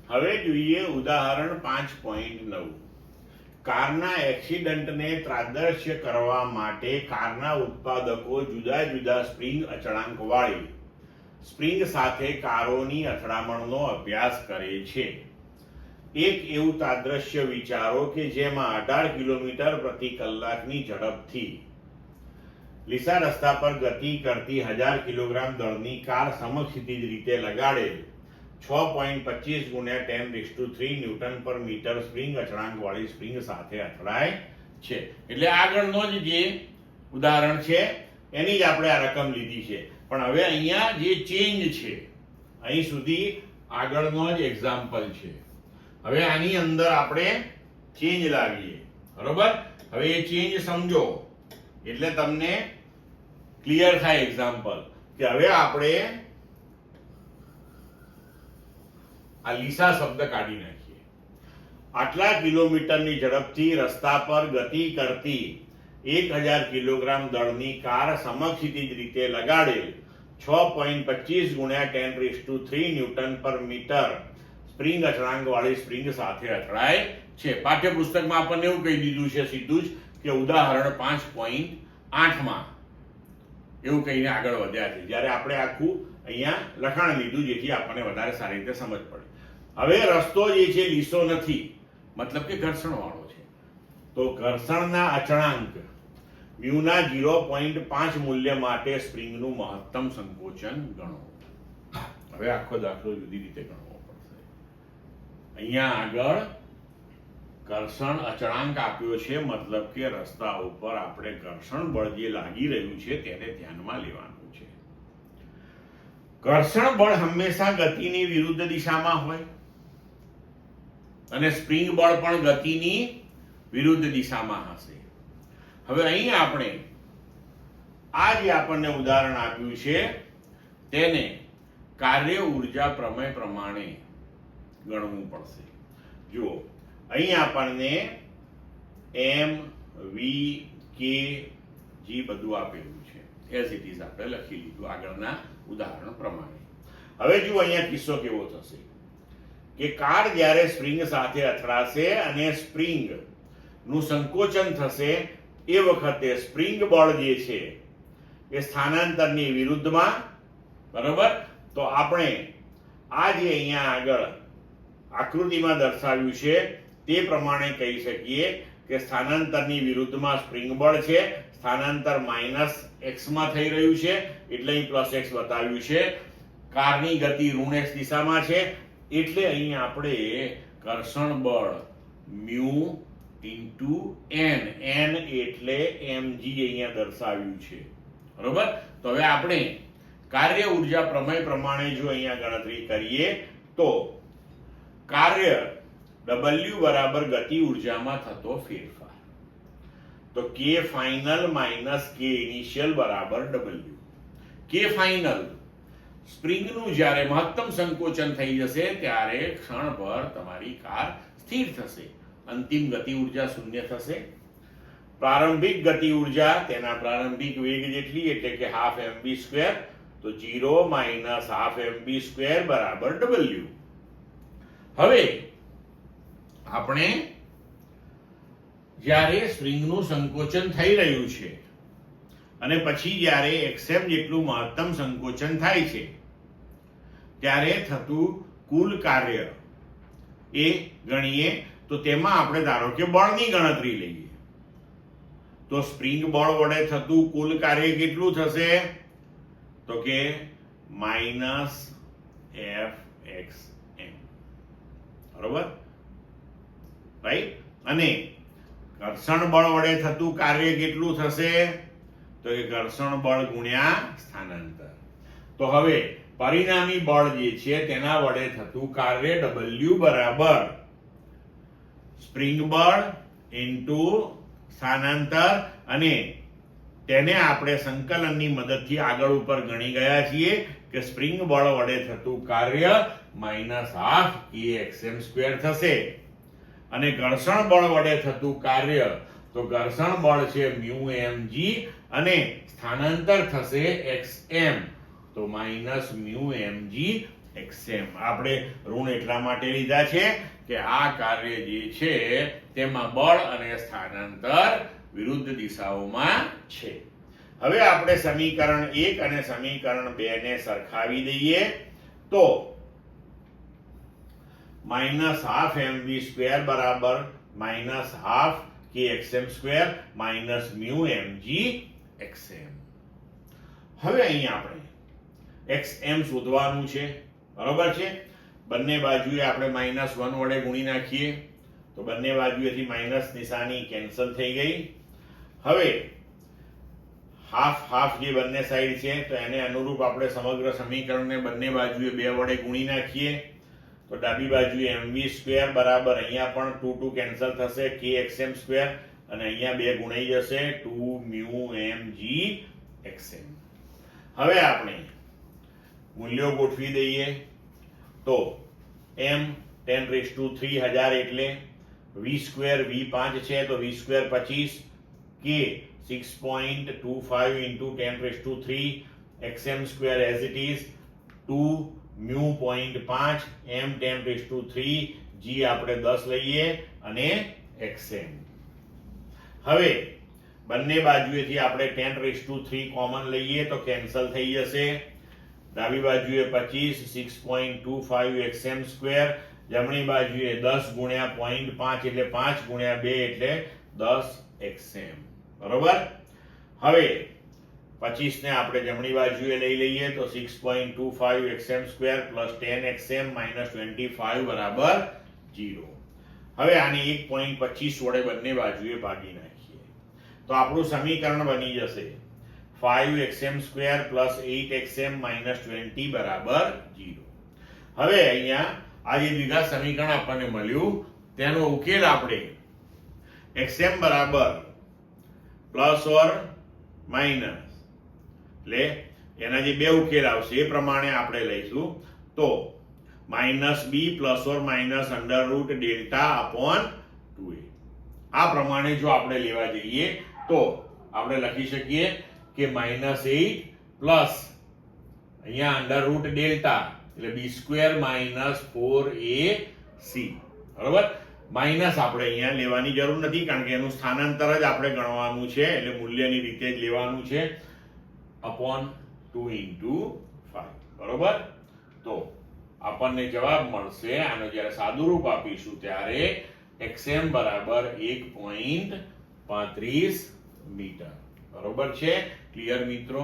હવે જોઈએ ઉદાહરણ 5.9. કારના એક્સિડન્ટને ત્રાદર્શ્ય કરવા માટે કારના ઉત્પાદકો જુદા જુદા સ્પ્રિંગ અચળાંકવાળી સ્પ્રિંગ સાથે કારોની અથડામણનો અભ્યાસ કરે છે. એક એવું તાદ્રશ્ય વિચારો કે જેમાં 18 કિલોમીટર પ્રતિ કલાકની ઝડપથી લીસા રસ્તા પર ગતિ કરતી 1000 કિલોગ્રામ દળની કાર સમક્ષિતિજ રીતે લગાડેલ 6.25 ગુણ્યા 10⁻³ ન્યૂટન પર મીટર સ્પ્રિંગ અચળાંક વાળી સ્પ્રિંગ સાથે અથડાય છે. એટલે આગળનો જે ઉદાહરણ છે એની જ આપણે આ રકમ લીધી છે, પણ હવે અહીંયા જે ચેન્જ છે, અહીં સુધી આગળનો જ એક્ઝામ્પલ છે. હવે આની અંદર આપણે ચેન્જ લાવીએ, બરોબર? હવે એ ચેન્જ સમજો એટલે તમને ક્લિયર થાય એક્ઝામ્પલ કે હવે આપણે આ લીસા શબ્દ કાઢી નાખીએ. આટલા કિલોમીટરની ઝડપથી રસ્તા પર ગતિ કરતી 1000 કિલોગ્રામ દળની કાર સમક્ષિતિજ રીતે લગાડેલ 6.25 ગુણ્યા 10⁻³ ન્યૂટન પર મીટર સ્પ્રિંગ અચળાંક વાળી સ્પ્રિંગ સાથે અથડાય છે. પાઠ્યપુસ્તકમાં આપણને એવું કહી દીધું છે સીધું જ કે ઉદાહરણ 5.8 એવું કહીને આગળ વધ્યા છે, જ્યારે આપણે આખું અહીંયા લખાણ લીધું જેથી આપણને વધારે સારી રીતે સમજ પડે. હવે રસ્તો જે છે લીસો નથી, મતલબ કે ઘર્ષણ વાળો છે, તો ઘર્ષણના અચળાંક મ્યુના 0.5 મૂલ્ય માટે સ્પ્રિંગનું મહત્તમ સંકોચન ગણો. હવે આખો દાખલો જુદી રીતે ગણવો પડશે. અહીંયા આગળ ઘર્ષણ અચળાંક આપ્યો છે, મતલબ કે રસ્તા ઉપર આપણે ઘર્ષણ બળ જે લાગી રહ્યું છે તેને ધ્યાનમાં લેવાનું છે. ઘર્ષણ બળ હંમેશા ગતિની વિરુદ્ધ દિશામાં હોય અને સ્પ્રિંગ બળ પણ ગતિની વિરુદ્ધ દિશામાં હશે. હવે અહીં આપણે આ જે આપણને ઉદાહરણ આપ્યું છે તેને કાર્ય ઉર્જા પ્રમેય પ્રમાણે ગણવું પડશે. જુઓ, અહીં આપણને m v k g બધું આપેલું છે, એઝ ઇટ ઇઝ આપણે લખી લીધું આગળના ઉદાહરણ પ્રમાણે. હવે જુઓ અહીંયા કિસ્સો કેવો થશે કે કાર જ્યારે સ્પ્રિંગ સાથે અથડાશે અને સ્પ્રિંગ નું સંકોચન થશે એ વખતે સ્પ્રિંગ બળ જે છે એ સ્થાનાંતરની વિરુદ્ધમાં, બરોબર? તો આપણે આ જે અહીંયા આગળ આકૃતિમાં દર્શાવ્યું છે તે પ્રમાણે કહી શકીએ કે સ્થાનાંતરની વિરુદ્ધમાં સ્પ્રિંગ બળ છે. સ્થાનાંતર -x માં થઈ રહ્યું છે એટલે અહીં +x બતાવ્યું છે. કારની ગતિ ઋણ x દિશામાં છે એટલે અહીં આપણે ઘર્ષણ બળ મ્યુ ઇન્ટુ n એટલે mg અહીંયા દર્શાવ્યું છે, બરોબર? તો હવે આપણે કાર્ય ઉર્જા પ્રમેય પ્રમાણે જો અહીંયા ગણતરી કરીએ તો કાર્ય W બરાબર ગતિ ઉર્જામાં થતો ફેરફાર, તો k final minus k initial બરાબર W. k ફાઇનલ સ્પ્રિંગનું જ્યારે મહત્તમ સંકોચન થઈ જશે ત્યારે ક્ષણભર તમારી કાર સ્થિર થશે, અંતિમ ગતિ ઉર્જા 0 થશે. પ્રારંભિક ગતિ ઉર્જા તેના પ્રારંભિક વેગ જેટલી એટલે કે ½ mv², તો 0 માઇનસ ½ mv² બરાબર W. હવે આપણે જ્યારે સ્પ્રિંગનું સંકોચન થઈ રહ્યું છે અને પછી જ્યારે xm જેટલું મહત્તમ સંકોચન થાય છે ત્યારે થતું કુલ કાર્ય એ ગણીએ તો તેમાં આપણે ધારો કે બળની ગણતરી લઈએ તો સ્પ્રિંગ બળ વડે થતું કુલ કાર્ય કેટલું થશે? તો કે -Fxm, બરોબર? રાઈટ. અને ઘર્ષણ બળ વડે થતું કાર્ય કેટલું થશે? તો કે ઘર્ષણ બળ ગુણ્યા સ્થાનાંતર. તો હવે પરિણામી બળ જે છે તેના વડે થતું કાર્ય W બરાબર સ્પ્રિંગ બળ ઇન્ટુ સ્થાનાંતર, અને તેને આપણે સંકલનની મદદથી આગળ ઉપર ગણી ગયા છીએ કે સ્પ્રિંગ બળ વડે થતું કાર્ય -½ kxm² થશે અને ઘર્ષણ બળ વડે થતું કાર્ય તો ઘર્ષણ બળ છે μmg અને સ્થાનાંતર થશે xm, તો -μmg xm. આપણે ઋણ એટલા માટે લીધા છે કે આ કાર્ય જે છે તેમાં બળ અને સ્થાનાંતર વિરુદ્ધ દિશાઓમાં છે. હવે આપણે સમીકરણ 1 અને સમીકરણ 2 ને સરખાવી દઈએ તો -12mv² બરાબર -12 kxm² -μmgxm. હવે અહીં આપણે xm શોધવાનું છે, બરોબર છે. બંને બાજુએ આપણે -1 વડે ગુણી નાખીએ તો બંને બાજુએથી માઇનસ નિશાની કેન્સલ થઈ ગઈ. હવે હાફ જે બંને સાઈડ છે તો એને અનુરૂપ આપણે સમગ્ર સમીકરણને બંને બાજુએ 2 વડે ગુણી નાખીએ તો ડાબી બાજુએ mv² બરાબર અહીંયા પણ 2 કેન્સલ થશે kxm² અને અહીંયા 2 ગુણાઈ જશે 2μmgxm. હવે આપણે મૂલ્યો ગોઠવી દઈએ તો m 10³ એટલે v² v 5 છે તો v² 25, k 6.25 into 10³ xm² as it is 2μ.5 m 10³ g આપણે 10 લઈએ અને xm. હવે બંને બાજુએથી આપણે 10³ કોમન લઈએ તો કેન્સલ થઈ જશે. ડાબી બાજુએ 25 6.25 xm², જમણી બાજુએ 10 ગુણ્યા 0.5 એટલે 5 ગુણ્યા 2 એટલે 10 xm. બરોબર. હવે 25 ને આપણે જમણી બાજુએ લઈ લઈએ તો 6.25 xm² plus 10 xm minus 25 બરાબર 0. હવે આને 1.25 વડે બંને બાજુએ ભાગી નાખીએ તો આપણું સમીકરણ બની જશે 5xm² plus 8xm minus 20 બરાબર 0. હવે અહીંયા આ જે દ્વિઘાત સમીકરણ આપણને મળ્યું તેનો ઉકેલ આપણે xm બરાબર પ્લસ ઓર માઇનસ એટલે એના જે બે ઉકેલ આવશે એ પ્રમાણે આપણે લઈશું તો -b plus or minus √δ/2a. આ પ્રમાણે જો આપણે લેવા જઈએ તો આપણે લખી શકીએ કે -8 પ્લસ અહીંયા √δ એટલે b² -4ac. બરોબર. માઇનસ આપણે અહીંયા લેવાની જરૂર નથી કારણ કે એનું સ્થાનાંતર જ આપણે ગણવાનું છે એટલે મૂલ્યની રીતે જ લેવાનું છે /2 into 5. બરોબર. તો આપણને જવાબ મળશે આનો જ્યારે સાદુરૂપ આપીશું ત્યારે xm બરાબર 1.35 મીટર. બરોબર છે. ક્લિયર મિત્રો?